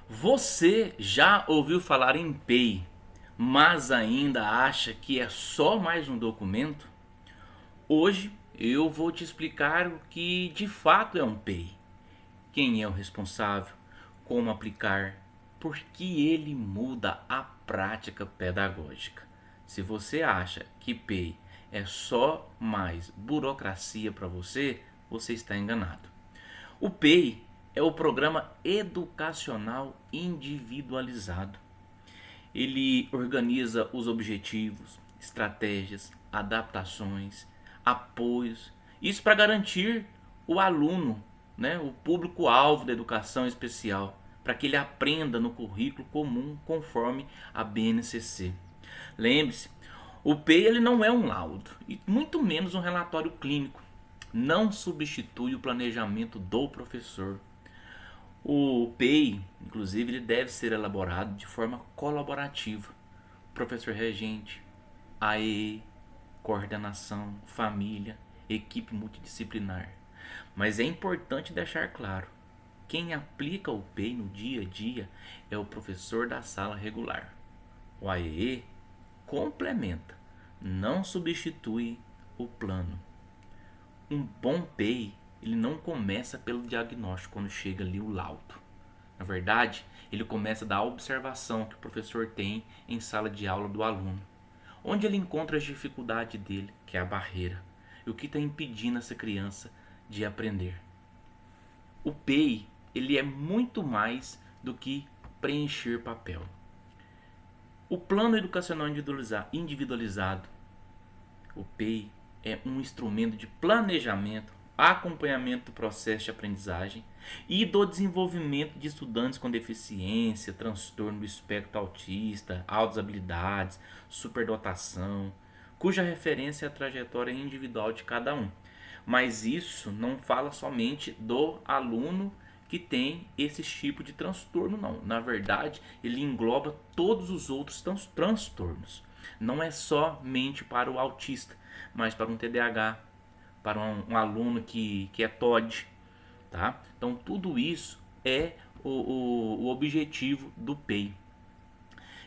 Você já ouviu falar em PEI, mas ainda acha que é só mais um documento? Hoje eu vou te explicar o que de fato é um PEI, quem é o responsável, como aplicar, por que ele muda a prática pedagógica. Se você acha que PEI é só mais burocracia para você, você está enganado. O PEI é o Programa Educacional Individualizado. Ele organiza os objetivos, estratégias, adaptações, apoios. Isso para garantir o aluno, né, o público-alvo da educação especial, para que ele aprenda no currículo comum conforme a BNCC. Lembre-se, o PEI ele não é um laudo e muito menos um relatório clínico. Não substitui o planejamento do professor. O PEI, inclusive, ele deve ser elaborado de forma colaborativa. Professor regente, AE, coordenação, família, equipe multidisciplinar. Mas é importante deixar claro, quem aplica o PEI no dia a dia é o professor da sala regular. O AE complementa, não substitui o plano. Um bom PEI, ele não começa pelo diagnóstico quando chega ali o laudo. Na verdade, ele começa da observação que o professor tem em sala de aula do aluno, onde ele encontra as dificuldades dele, que é a barreira, e o que está impedindo essa criança de aprender. O PEI, ele é muito mais do que preencher papel. O plano educacional individualizado, o PEI, é um instrumento de planejamento, acompanhamento do processo de aprendizagem e do desenvolvimento de estudantes com deficiência, transtorno do espectro autista, altas habilidades, superdotação, cuja referência é a trajetória individual de cada um. Mas isso não fala somente do aluno que tem esse tipo de transtorno, não. Na verdade, ele engloba todos os outros transtornos. Não é somente para o autista, mas para um TDAH, para um aluno que é TOD. Tá? Então, tudo isso é o objetivo do PEI.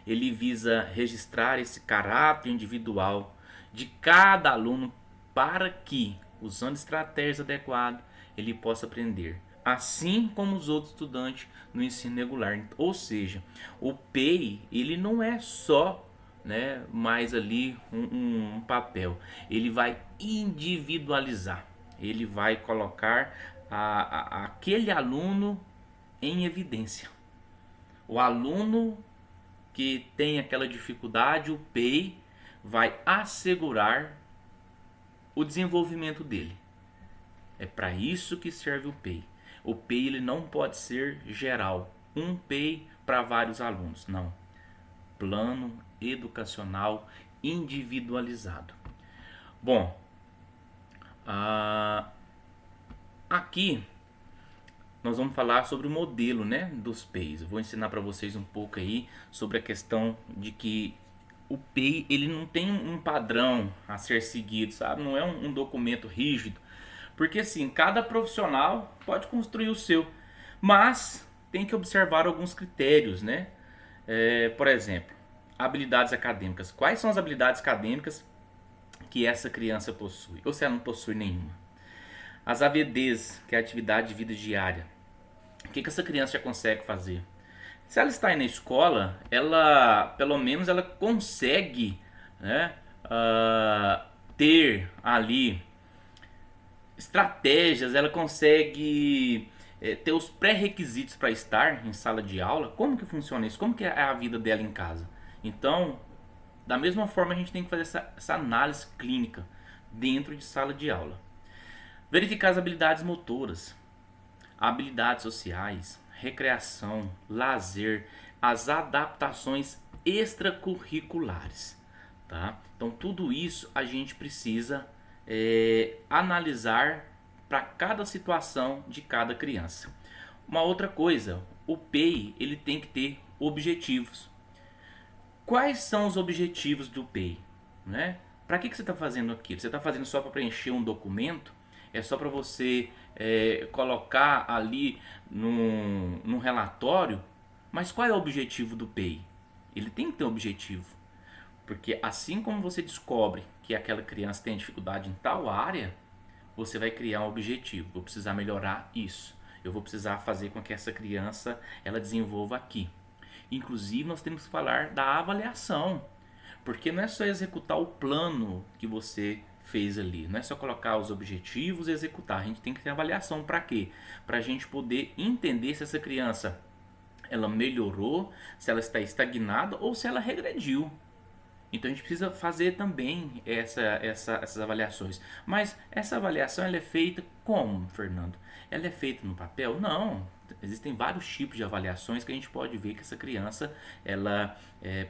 Ele visa registrar esse caráter individual de cada aluno para que, usando estratégias adequadas, ele possa aprender, assim como os outros estudantes no ensino regular. Ou seja, o PEI ele não é só, né, mais ali um papel, ele vai individualizar, ele vai colocar aquele aluno em evidência. O aluno que tem aquela dificuldade, o PEI vai assegurar o desenvolvimento dele. É para isso que serve o PEI. O PEI ele não pode ser geral, um PEI para vários alunos, não. Plano educacional individualizado. Bom, aqui nós vamos falar sobre o modelo, né, dos PEIs. Eu vou ensinar para vocês um pouco aí sobre a questão de que o PEI ele não tem um padrão a ser seguido, sabe? Não é um documento rígido, porque assim cada profissional pode construir o seu, mas tem que observar alguns critérios, né? Por exemplo, habilidades acadêmicas. Quais são as habilidades acadêmicas que essa criança possui? Ou se ela não possui nenhuma? As AVDs, que é a atividade de vida diária. O que essa criança já consegue fazer? Se ela está aí na escola, ela, pelo menos, ela consegue, né, ter ali estratégias, ela consegue ter os pré-requisitos para estar em sala de aula. Como que funciona isso? Como que é a vida dela em casa? Então, da mesma forma, a gente tem que fazer essa análise clínica dentro de sala de aula. Verificar as habilidades motoras, habilidades sociais, recreação, lazer, as adaptações extracurriculares, tá? Então tudo isso a gente precisa analisar para cada situação de cada criança. Uma outra coisa, o PEI ele tem que ter objetivos. Quais são os objetivos do PEI? Né? Para que você está fazendo aquilo? Você está fazendo só para preencher um documento? É só para você colocar ali num relatório? Mas qual é o objetivo do PEI? Ele tem que ter um objetivo. Porque assim como você descobre que aquela criança tem dificuldade em tal área, você vai criar um objetivo. Vou precisar melhorar isso. Eu vou precisar fazer com que essa criança ela desenvolva aqui. Inclusive, nós temos que falar da avaliação. Porque não é só executar o plano que você fez ali. Não é só colocar os objetivos e executar. A gente tem que ter avaliação para quê? Para a gente poder entender se essa criança ela melhorou, se ela está estagnada ou se ela regrediu. Então a gente precisa fazer também essas avaliações. Mas essa avaliação ela é feita como, Fernando? Ela é feita no papel? Não. Existem vários tipos de avaliações que a gente pode ver que essa criança ela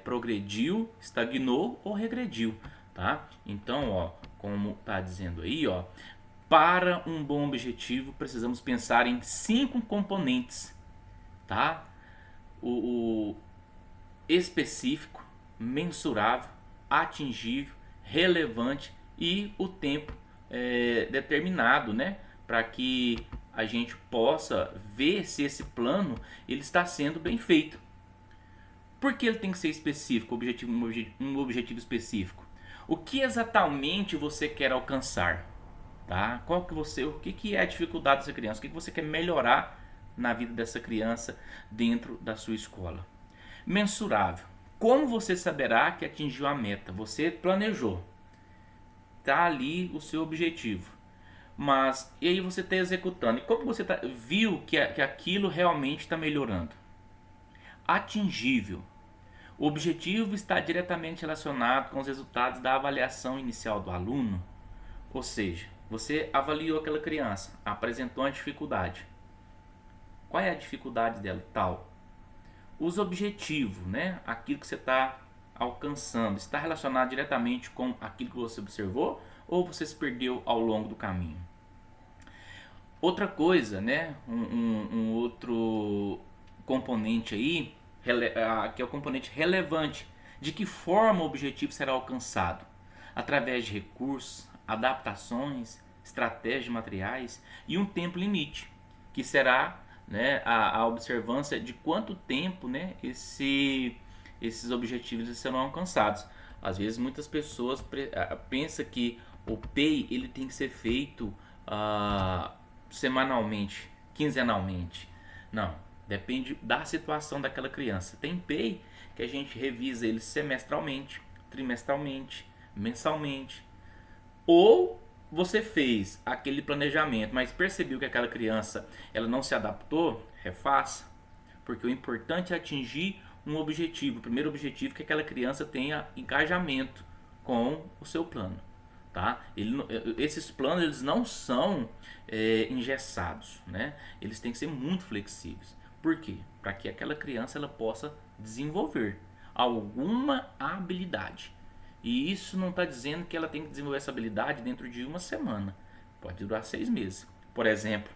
progrediu, estagnou ou regrediu, tá? Então, ó, como tá dizendo aí, ó, para um bom objetivo precisamos pensar em 5 componentes, tá? O específico, mensurável, atingível, relevante e o tempo determinado, né? Para que a gente possa ver se esse plano ele está sendo bem feito. Por que ele tem que ser específico, um objetivo específico? O que exatamente você quer alcançar? Tá? O que é a dificuldade dessa criança? O que você quer melhorar na vida dessa criança dentro da sua escola? Mensurável. Como você saberá que atingiu a meta? Você planejou. Tá ali o seu objetivo. Mas e aí você está executando? E como você viu que aquilo realmente está melhorando? Atingível. O objetivo está diretamente relacionado com os resultados da avaliação inicial do aluno. Ou seja, você avaliou aquela criança, apresentou uma dificuldade. Qual é a dificuldade dela? Tal. Os objetivos, né? Aquilo que você está alcançando, está relacionado diretamente com aquilo que você observou ou você se perdeu ao longo do caminho? Outra coisa, né? Um outro componente aí, que é o componente relevante. De que forma o objetivo será alcançado? Através de recursos, adaptações, estratégias de materiais e um tempo limite, que será, né, a observância de quanto tempo, né, esses objetivos serão alcançados. Às vezes muitas pessoas pensam que o PEI ele tem que ser feito semanalmente, quinzenalmente. Não, depende da situação daquela criança. Tem PEI que a gente revisa ele semestralmente, trimestralmente, mensalmente. Ou você fez aquele planejamento, mas percebeu que aquela criança ela não se adaptou, refaça. Porque o importante é atingir um objetivo. O primeiro objetivo é que aquela criança tenha engajamento com o seu plano. Tá? Esses planos eles não são engessados, né? Eles têm que ser muito flexíveis. Por quê? Para que aquela criança ela possa desenvolver alguma habilidade. E isso não está dizendo que ela tem que desenvolver essa habilidade dentro de uma semana. Pode durar 6 meses. Por exemplo,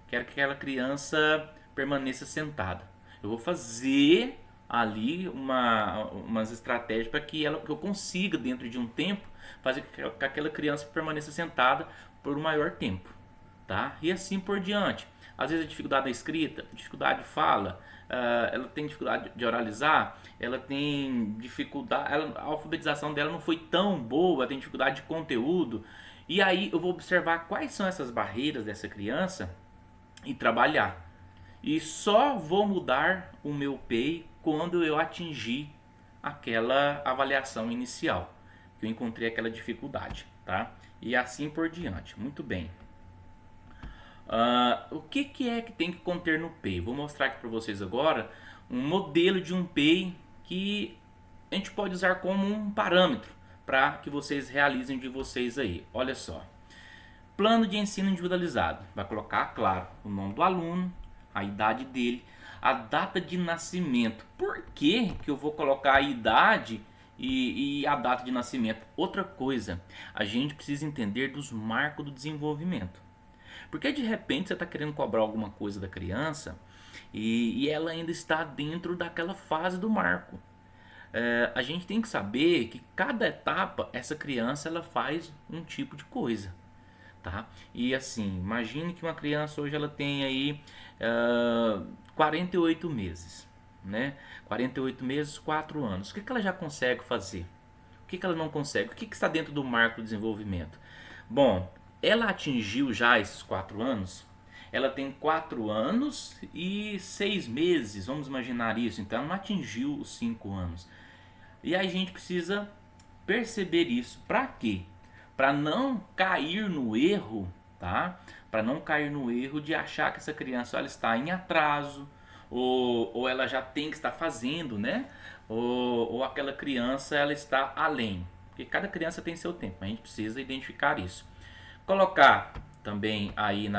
quero que aquela criança permaneça sentada. Eu vou fazer ali umas estratégias para que eu consiga, dentro de um tempo, fazer com que aquela criança permaneça sentada por um maior tempo. Tá? E assim por diante. Às vezes a dificuldade da escrita, dificuldade de fala, ela tem dificuldade de oralizar, ela tem dificuldade, a alfabetização dela não foi tão boa, ela tem dificuldade de conteúdo. E aí eu vou observar quais são essas barreiras dessa criança e trabalhar. E só vou mudar o meu PEI quando eu atingir aquela avaliação inicial, que eu encontrei aquela dificuldade, tá? E assim por diante. Muito bem. O que é que tem que conter no PEI? Vou mostrar aqui para vocês agora um modelo de um PEI que a gente pode usar como um parâmetro para que vocês realizem de vocês aí. Olha só. Plano de ensino individualizado. Vai colocar, claro, o nome do aluno, a idade dele, a data de nascimento. Por que eu vou colocar a idade e a data de nascimento? Outra coisa, a gente precisa entender dos marcos do desenvolvimento. Porque de repente você está querendo cobrar alguma coisa da criança e ela ainda está dentro daquela fase do marco. A gente tem que saber que cada etapa essa criança ela faz um tipo de coisa. Tá? E assim, imagine que uma criança hoje ela tem aí 48 meses. né? 48 meses, 4 anos. O que ela já consegue fazer? O que ela não consegue? O que está dentro do marco do desenvolvimento? Bom, ela atingiu já esses 4 anos. Ela tem 4 anos e 6 meses, vamos imaginar isso. Então ela não atingiu os 5 anos. E aí a gente precisa perceber isso. Para quê? Para não cair no erro, tá? Para não cair no erro de achar que essa criança ela está em atraso, ou ela já tem que estar fazendo, né? Ou aquela criança ela está além. Porque cada criança tem seu tempo, a gente precisa identificar isso. Colocar também aí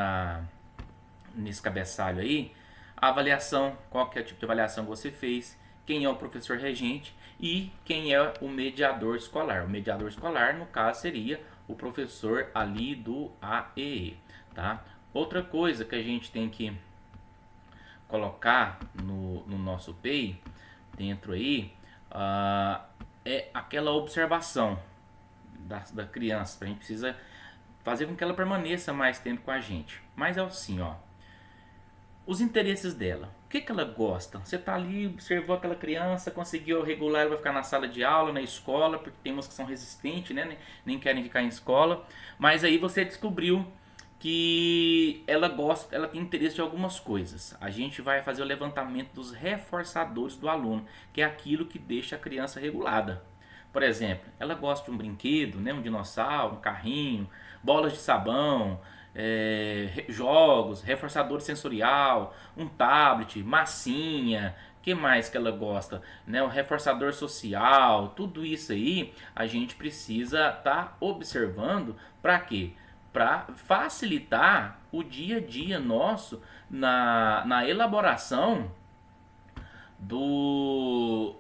nesse cabeçalho aí a avaliação, qual que é o tipo de avaliação que você fez, quem é o professor regente e quem é o mediador escolar. O mediador escolar, no caso, seria o professor ali do AEE, tá? Outra coisa que a gente tem que colocar no nosso PEI, dentro aí, é aquela observação da criança. A gente precisa fazer com que ela permaneça mais tempo com a gente. Mas é assim, ó. Os interesses dela. O que ela gosta? Você tá ali, observou aquela criança, conseguiu regular, ela vai ficar na sala de aula, na escola, porque tem umas que são resistentes, né? Nem querem ficar em escola. Mas aí você descobriu que ela gosta, ela tem interesse de algumas coisas. A gente vai fazer o levantamento dos reforçadores do aluno, que é aquilo que deixa a criança regulada. Por exemplo, ela gosta de um brinquedo, né? Um dinossauro, um carrinho, bolas de sabão, jogos, reforçador sensorial, um tablet, massinha, que mais que ela gosta, né? O reforçador social, tudo isso aí a gente precisa estar observando. Para quê? Para facilitar o dia a dia nosso na elaboração do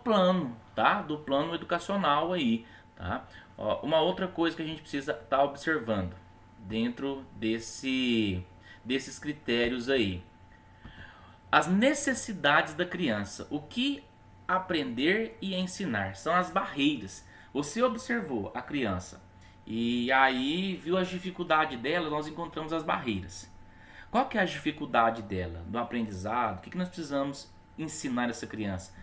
plano, tá? Do plano educacional aí, tá? Ó, uma outra coisa que a gente precisa estar observando dentro desses critérios aí: as necessidades da criança, o que aprender e ensinar, são as barreiras. Você observou a criança e aí viu as dificuldades dela, nós encontramos as barreiras. Qual que é a dificuldade dela no aprendizado? O que nós precisamos ensinar essa criança?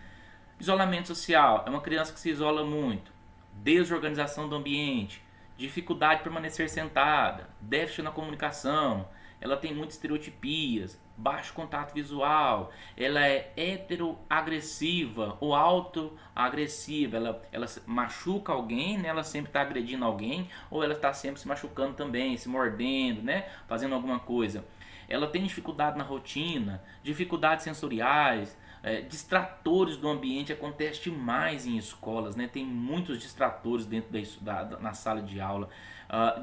Isolamento social, é uma criança que se isola muito. Desorganização do ambiente, dificuldade de permanecer sentada, déficit na comunicação, ela tem muitas estereotipias, baixo contato visual, ela é heteroagressiva ou autoagressiva, ela machuca alguém, né? Ela sempre está agredindo alguém, ou ela está sempre se machucando também, se mordendo, né? Fazendo alguma coisa. Ela tem dificuldade na rotina, dificuldades sensoriais, distratores do ambiente. Acontece demais em escolas, né? Tem muitos distratores dentro na sala de aula.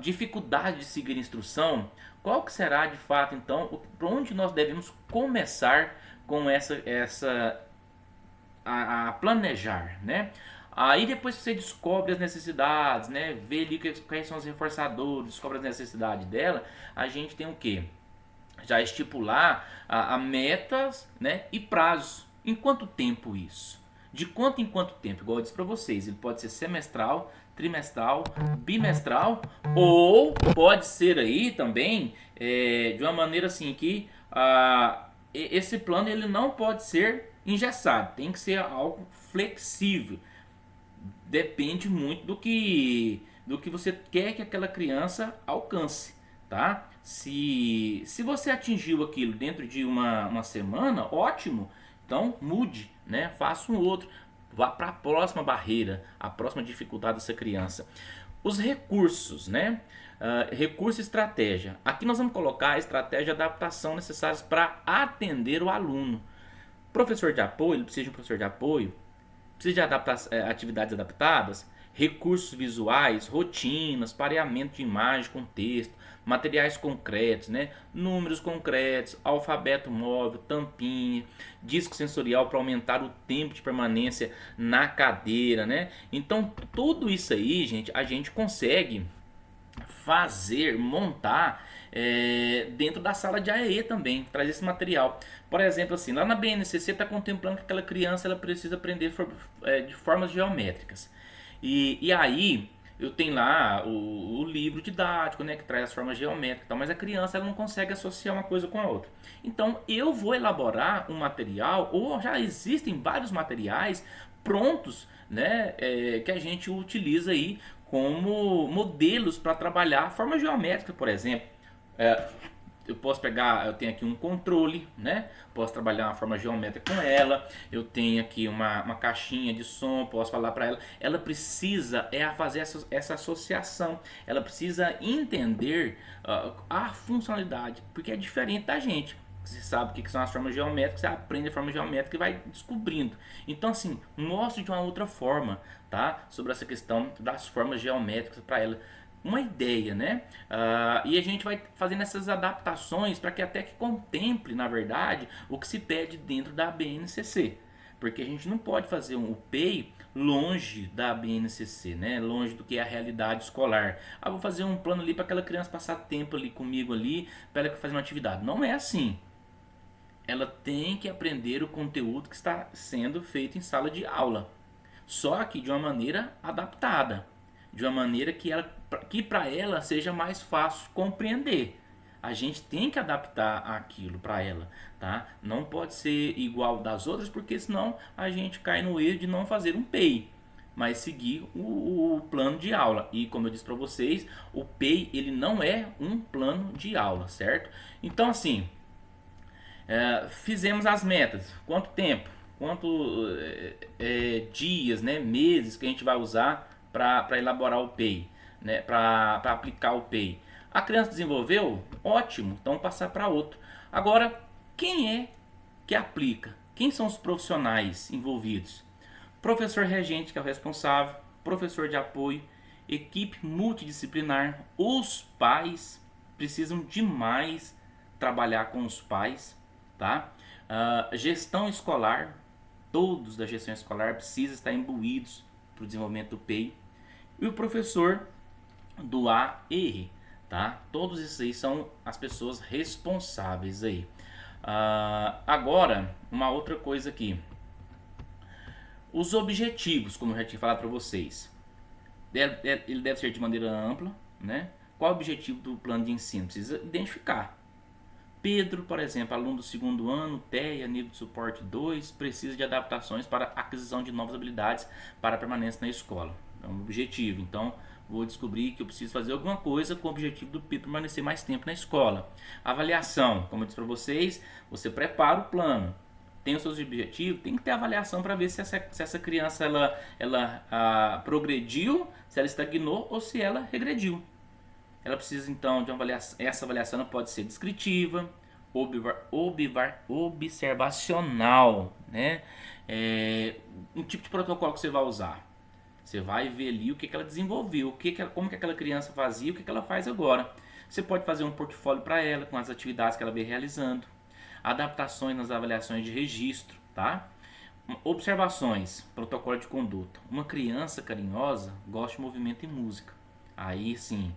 Dificuldade de seguir instrução. Qual que será de fato então, por onde nós devemos começar com a planejar, né? Aí depois que você descobre as necessidades, né? Vê ali quais são os reforçadores, descobre as necessidades dela, a gente tem o que? Já estipular a metas, né, e prazos. Em quanto tempo isso? De quanto em quanto tempo? Igual eu disse para vocês, ele pode ser semestral, trimestral, bimestral, ou pode ser aí também de uma maneira assim que esse plano ele não pode ser engessado, tem que ser algo flexível. Depende muito do que você quer que aquela criança alcance, tá? Se você atingiu aquilo dentro de uma semana, ótimo. Então mude, né? Faça um outro. Vá para a próxima barreira, a próxima dificuldade dessa criança. Os recursos, né? Recurso e estratégia. Aqui nós vamos colocar a estratégia de adaptação necessárias para atender o aluno. Professor de apoio, ele precisa de um professor de apoio, precisa de atividades adaptadas, recursos visuais, rotinas, pareamento de imagem com texto, materiais concretos, né? Números concretos, alfabeto móvel, tampinha, disco sensorial para aumentar o tempo de permanência na cadeira, né? Então, tudo isso aí, gente, a gente consegue fazer, montar dentro da sala de AEE também, trazer esse material. Por exemplo, assim, lá na BNCC está contemplando que aquela criança ela precisa aprender de formas geométricas. E aí eu tenho lá o livro didático, né, que traz as formas geométricas e tal, mas a criança ela não consegue associar uma coisa com a outra. Então eu vou elaborar um material, ou já existem vários materiais prontos, né, que a gente utiliza aí como modelos para trabalhar forma geométrica, por exemplo. É, eu posso pegar, eu tenho aqui um controle, né? Posso trabalhar uma forma geométrica com ela. Eu tenho aqui uma caixinha de som, posso falar para ela. Ela precisa fazer essa associação. Ela precisa entender a funcionalidade, porque é diferente da gente. Você sabe o que são as formas geométricas, você aprende a forma geométrica e vai descobrindo. Então, assim, mostre de uma outra forma, tá? Sobre essa questão das formas geométricas para ela uma ideia, né? E a gente vai fazendo essas adaptações para que até que contemple, na verdade, o que se pede dentro da BNCC. Porque a gente não pode fazer um UPEI longe da BNCC, né? Longe do que é a realidade escolar. Vou fazer um plano ali para aquela criança passar tempo ali comigo ali, para ela fazer uma atividade. Não é assim. Ela tem que aprender o conteúdo que está sendo feito em sala de aula. Só que de uma maneira adaptada, de uma maneira que para ela seja mais fácil compreender. A gente tem que adaptar aquilo para ela, tá? Não pode ser igual das outras, porque senão a gente cai no erro de não fazer um PEI, mas seguir o plano de aula. E como eu disse para vocês, o PEI ele não é um plano de aula, certo? Então assim, fizemos as metas. Quanto tempo? Quanto dias, né, meses que a gente vai usar para elaborar o PEI, né, para aplicar o PEI. A criança desenvolveu? Ótimo, então passar para outro. Agora, quem é que aplica? Quem são os profissionais envolvidos? Professor regente, que é o responsável, professor de apoio, equipe multidisciplinar, os pais precisam demais trabalhar com os pais, tá? Gestão escolar, todos da gestão escolar precisam estar imbuídos para o desenvolvimento do PEI. E o professor do AR, tá? Todos esses aí são as pessoas responsáveis aí. Agora, uma outra coisa aqui. Os objetivos, como eu já tinha falado para vocês. Ele deve ser de maneira ampla, né? Qual é o objetivo do plano de ensino? Precisa identificar. Pedro, por exemplo, aluno do segundo ano, TEA, nível de suporte 2, precisa de adaptações para aquisição de novas habilidades para a permanência na escola. É um objetivo. Então, vou descobrir que eu preciso fazer alguma coisa com o objetivo do Pedro permanecer mais tempo na escola. Avaliação, como eu disse para vocês, você prepara o plano. Tem os seus objetivos, tem que ter avaliação para ver se essa criança ela progrediu, se ela estagnou ou se ela regrediu. Ela precisa então de uma avaliação. Essa avaliação não pode ser descritiva, observacional, né? Um tipo de protocolo que você vai usar. Você vai ver ali o que ela desenvolveu, como que aquela criança fazia, o que ela faz agora. Você pode fazer um portfólio para ela com as atividades que ela vem realizando, adaptações nas avaliações de registro, tá? Observações, protocolo de conduta. Uma criança carinhosa gosta de movimento e música. Aí sim,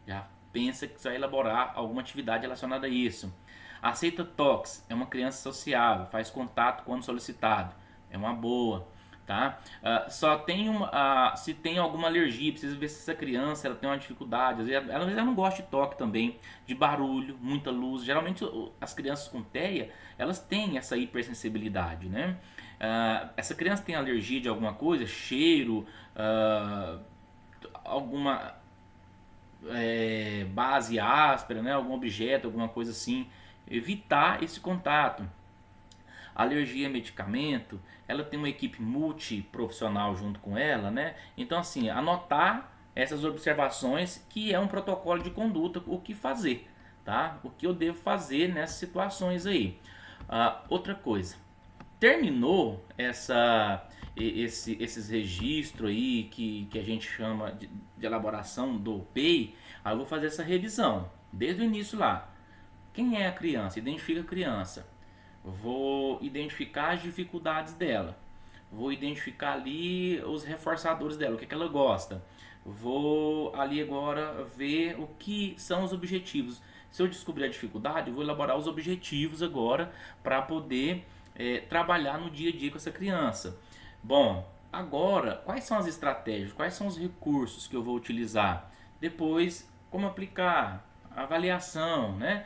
já pensa que você vai elaborar alguma atividade relacionada a isso. Aceita toques, é uma criança sociável, faz contato quando solicitado, é uma boa, tá? Só tem se tem alguma alergia, precisa ver se essa criança ela tem uma dificuldade, às vezes ela não gosta de toque também, de barulho, muita luz. Geralmente as crianças com TEA, elas têm essa hipersensibilidade, né? Essa criança tem alergia de alguma coisa, cheiro, alguma base áspera, né? Algum objeto, alguma coisa assim, evitar esse contato. Alergia a medicamento, ela tem uma equipe multiprofissional junto com ela, né? Então assim, anotar essas observações, que é um protocolo de conduta, o que fazer, tá? O que eu devo fazer nessas situações aí. Outra coisa, terminou esses registros aí que a gente chama de elaboração do PEI, aí eu vou fazer essa revisão desde o início lá. Quem é a criança? Identifica a criança. Vou identificar as dificuldades dela. Vou identificar ali os reforçadores dela, o que ela gosta. Vou ali agora ver o que são os objetivos. Se eu descobrir a dificuldade, eu vou elaborar os objetivos agora para poder trabalhar no dia a dia com essa criança. Bom, Agora, quais são as estratégias, quais são os recursos que eu vou utilizar? Depois, como aplicar? Avaliação, né?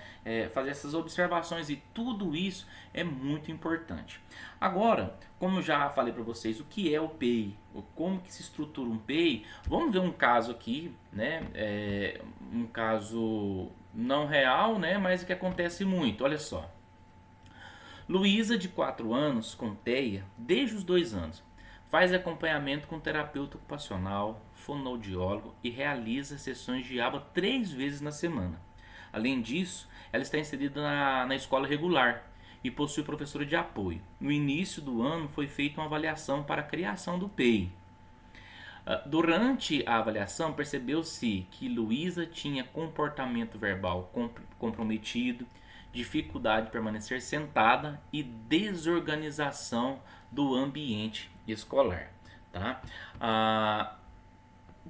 Fazer essas observações e tudo isso é muito importante. Agora, como eu já falei para vocês, o que é o PEI? Como que se estrutura um PEI? Vamos ver um caso aqui, né? Um caso não real, né? Mas que acontece muito. Olha só. Luísa, de 4 anos, com TEA, desde os 2 anos, faz acompanhamento com terapeuta ocupacional, fonoaudiólogo e realiza sessões de aba 3 vezes na semana. Além disso, ela está inserida na escola regular e possui professora de apoio. No início do ano foi feita uma avaliação para a criação do PEI. Durante a avaliação, percebeu-se que Luísa tinha comportamento verbal comprometido, dificuldade de permanecer sentada e desorganização do ambiente escolar. Tá?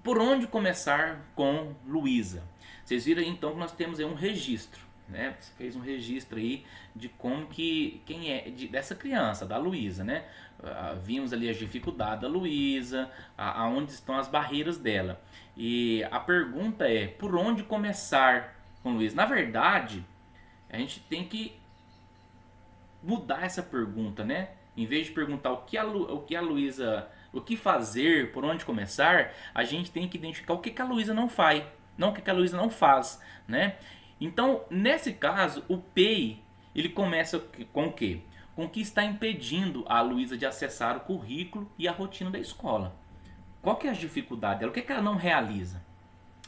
Por onde começar com Luísa? Vocês viram então que nós temos aí um registro, né? Você fez um registro aí de como que quem é dessa criança, da Luísa, né? Vimos ali as dificuldades da Luísa, aonde estão as barreiras dela. E a pergunta é, por onde começar com Luísa? Na verdade, a gente tem que mudar essa pergunta, né? Em vez de perguntar o que a Luísa, o que fazer, por onde começar, a gente tem que identificar o que a Luísa não faz, não o que a Luísa não faz, né? Então, nesse caso, o PEI, ele começa com o quê? Com o que está impedindo a Luísa de acessar o currículo e a rotina da escola. Qual que é a dificuldade dela? O que ela não realiza?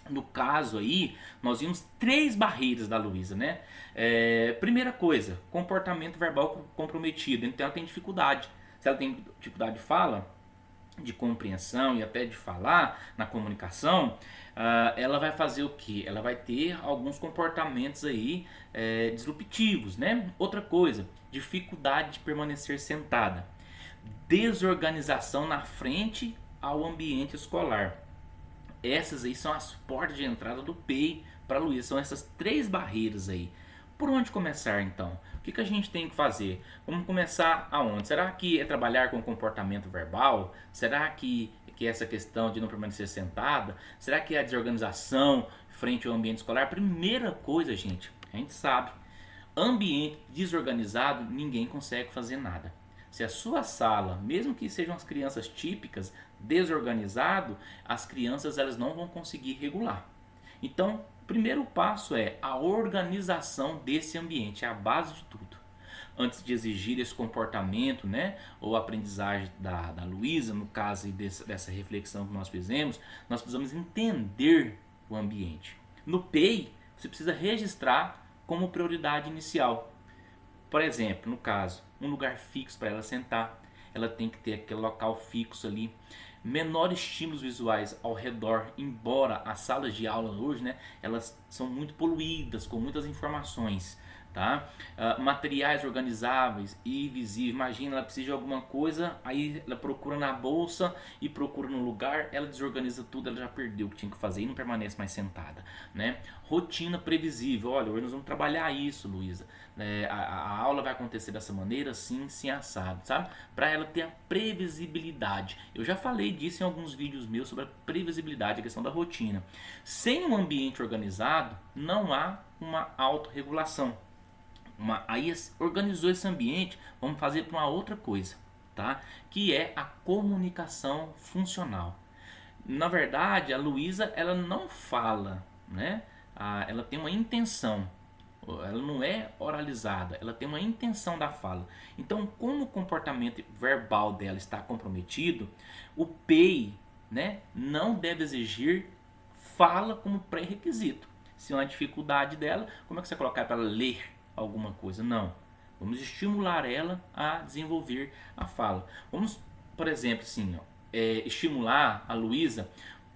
No caso aí, nós vimos 3 barreiras da Luísa, né? Primeira coisa, comportamento verbal comprometido. Então ela tem dificuldade. Se ela tem dificuldade de fala, de compreensão e até de falar na comunicação, ela vai fazer o que? Ela vai ter alguns comportamentos aí disruptivos, né? Outra coisa, dificuldade de permanecer sentada, desorganização na frente ao ambiente escolar. Essas aí são as portas de entrada do PEI para a Luísa. São essas 3 barreiras aí. Por onde começar então? O que a gente tem que fazer? Vamos começar aonde? Será que é trabalhar com comportamento verbal? Será que é essa questão de não permanecer sentada? Será que é a desorganização frente ao ambiente escolar? Primeira coisa, gente, a gente sabe, ambiente desorganizado, ninguém consegue fazer nada. Se a sua sala, mesmo que sejam as crianças típicas, desorganizado, as crianças elas não vão conseguir regular. Então, o primeiro passo é a organização desse ambiente, é a base de tudo. Antes de exigir esse comportamento, né, ou aprendizagem da Luísa, no caso dessa reflexão que nós fizemos, nós precisamos entender o ambiente. No PEI, você precisa registrar como prioridade inicial. Por exemplo, no caso, um lugar fixo para ela sentar, ela tem que ter aquele local fixo ali. Menores estímulos visuais ao redor, embora as salas de aula hoje, né, elas são muito poluídas, com muitas informações. Tá? Materiais organizáveis e visíveis. Imagina, ela precisa de alguma coisa, aí ela procura na bolsa e procura no lugar, ela desorganiza tudo, ela já perdeu o que tinha que fazer e não permanece mais sentada, né? Rotina previsível. Olha, hoje nós vamos trabalhar isso, Luísa. A aula vai acontecer dessa maneira, assim, sim, assado, sabe? Para ela ter a previsibilidade. Eu já falei disso em alguns vídeos meus sobre a previsibilidade, a questão da rotina. Sem um ambiente organizado, não há uma autorregulação. Aí organizou esse ambiente, vamos fazer para uma outra coisa, tá? Que é a comunicação funcional. Na verdade, a Luísa ela não fala, né? Ela tem uma intenção. Ela não é oralizada, ela tem uma intenção da fala. Então, como o comportamento verbal dela está comprometido, o PEI, né, não deve exigir fala como pré-requisito. Se é uma dificuldade dela, como é que você colocar para ela ler alguma coisa? Não. Vamos estimular ela a desenvolver a fala. Vamos, por exemplo, assim, estimular a Luísa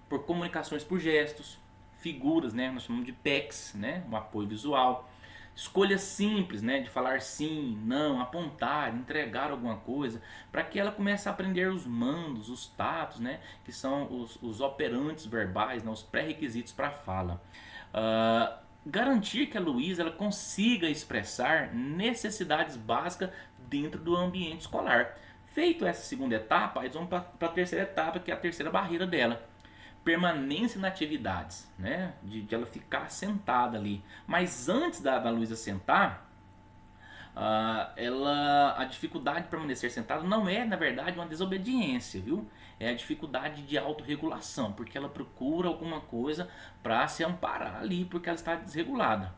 por comunicações por gestos, figuras, né? Nós chamamos de PECs, né? Um apoio visual. Escolha simples, né? De falar sim, não, apontar, entregar alguma coisa, para que ela comece a aprender os mandos, os tatos, né? Que são os operantes verbais, né? Os pré-requisitos para a fala. Garantir que a Luísa ela consiga expressar necessidades básicas dentro do ambiente escolar. Feito essa segunda etapa, eles vão para a terceira etapa, que é a terceira barreira dela. Permanência na atividades, né? De ela ficar sentada ali. Mas antes da Luísa sentar, a dificuldade de permanecer sentada não é, na verdade, uma desobediência, viu? É a dificuldade de autorregulação, porque ela procura alguma coisa para se amparar ali, porque ela está desregulada.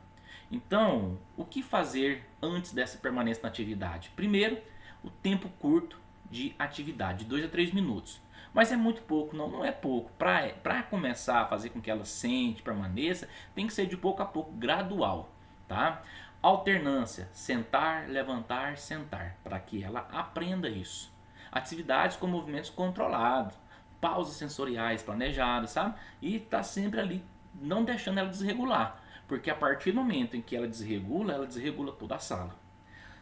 Então, o que fazer antes dessa permanência na atividade? Primeiro, o tempo curto de atividade, de 2 a 3 minutos. Mas é muito pouco, não é pouco. Para começar a fazer com que ela sente, permaneça, tem que ser de pouco a pouco, gradual, tá? Alternância, sentar, levantar, sentar, para que ela aprenda isso. Atividades com movimentos controlados, pausas sensoriais planejadas, sabe? E tá sempre ali, não deixando ela desregular, porque a partir do momento em que ela desregula toda a sala.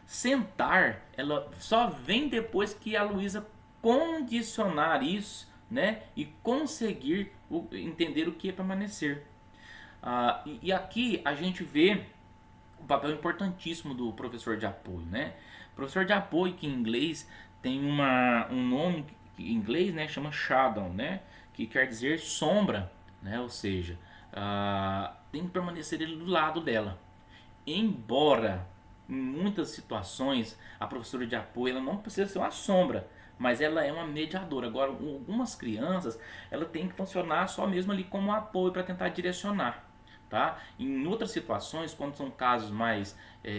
Sentar, ela só vem depois que a Luísa condicionar isso, né? E conseguir entender o que é permanecer. E aqui a gente vê o papel importantíssimo do professor de apoio, né? Professor de apoio, que em inglês tem um nome em inglês, né? Chama shadow, né? Que quer dizer sombra, né? Ou seja, tem que permanecer ele do lado dela. Embora em muitas situações a professora de apoio ela não precisa ser uma sombra, mas ela é uma mediadora. Agora, algumas crianças ela tem que funcionar só mesmo ali como apoio para tentar direcionar. Tá? Em outras situações, quando são casos mais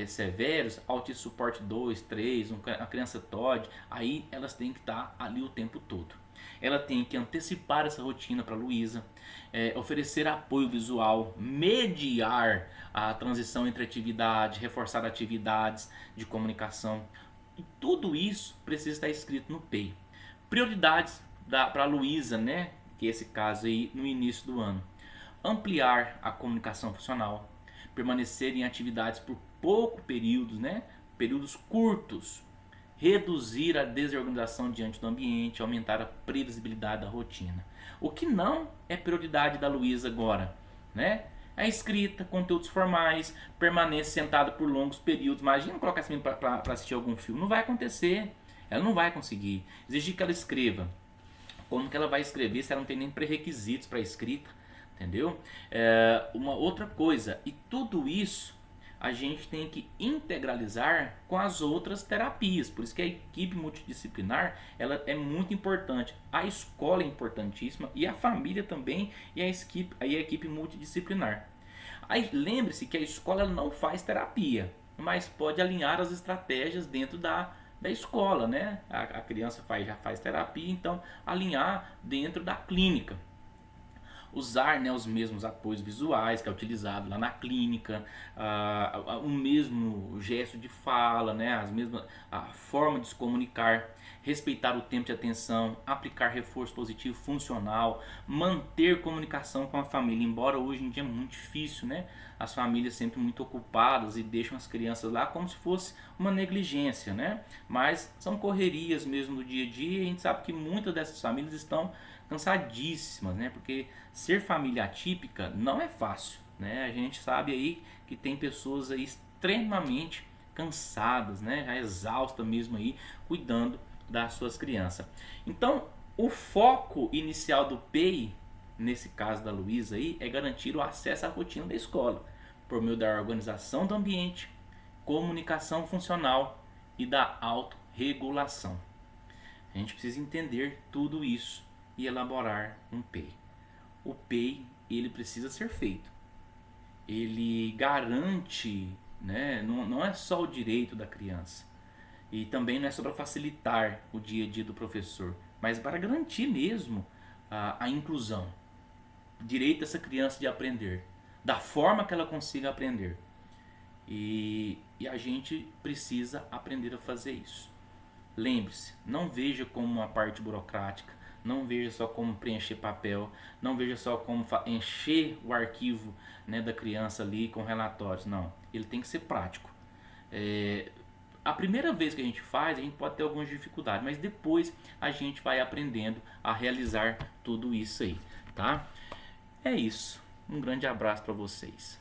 severos, autismo suporte 2, 3, a criança TOD, aí elas têm que estar ali o tempo todo. Ela tem que antecipar essa rotina para a Luísa, oferecer apoio visual, mediar a transição entre atividade, reforçar atividades de comunicação. E tudo isso precisa estar escrito no PEI. Prioridades para a Luísa, né? Que é esse caso aí no início do ano. Ampliar a comunicação funcional, permanecer em atividades por pouco períodos, né? Períodos curtos, reduzir a desorganização diante do ambiente, aumentar a previsibilidade da rotina. O que não é prioridade da Luísa agora, né? A escrita, conteúdos formais, permanência sentada por longos períodos. Imagina colocar essa menina para assistir algum filme, não vai acontecer. Ela não vai conseguir. Exigir que ela escreva. Como que ela vai escrever se ela não tem nem pré-requisitos para escrita? Entendeu? Uma outra coisa, e tudo isso a gente tem que integralizar com as outras terapias, por isso que a equipe multidisciplinar ela é muito importante, a escola é importantíssima e a família também e a equipe multidisciplinar. Aí lembre-se que a escola não faz terapia, mas pode alinhar as estratégias dentro da escola, né? A criança já faz terapia, então alinhar dentro da clínica. Usar, né, os mesmos apoios visuais que é utilizado lá na clínica, o mesmo gesto de fala, né, a forma de se comunicar, respeitar o tempo de atenção, aplicar reforço positivo funcional, manter comunicação com a família, embora hoje em dia é muito difícil, né, as famílias sempre muito ocupadas e deixam as crianças lá como se fosse uma negligência, né, mas são correrias mesmo do dia a dia e a gente sabe que muitas dessas famílias estão cansadíssimas, né? Porque ser família atípica não é fácil, né? A gente sabe aí que tem pessoas aí extremamente cansadas, né? Já exaustas mesmo aí, cuidando das suas crianças. Então, o foco inicial do PEI, nesse caso da Luísa aí, é garantir o acesso à rotina da escola, por meio da organização do ambiente, comunicação funcional e da autorregulação. A gente precisa entender tudo isso e elaborar um PEI. O PEI ele precisa ser feito. Ele garante, né, não é só o direito da criança. E também não é só para facilitar o dia a dia do professor, mas para garantir mesmo a inclusão. Direito dessa criança de aprender, da forma que ela consiga aprender. E a gente precisa aprender a fazer isso. Lembre-se, não veja como uma parte burocrática, não veja só como preencher papel, não veja só como encher o arquivo, né, da criança ali com relatórios. Não, ele tem que ser prático. A primeira vez que a gente faz, a gente pode ter algumas dificuldades, mas depois a gente vai aprendendo a realizar tudo isso aí, tá? É isso. Um grande abraço para vocês.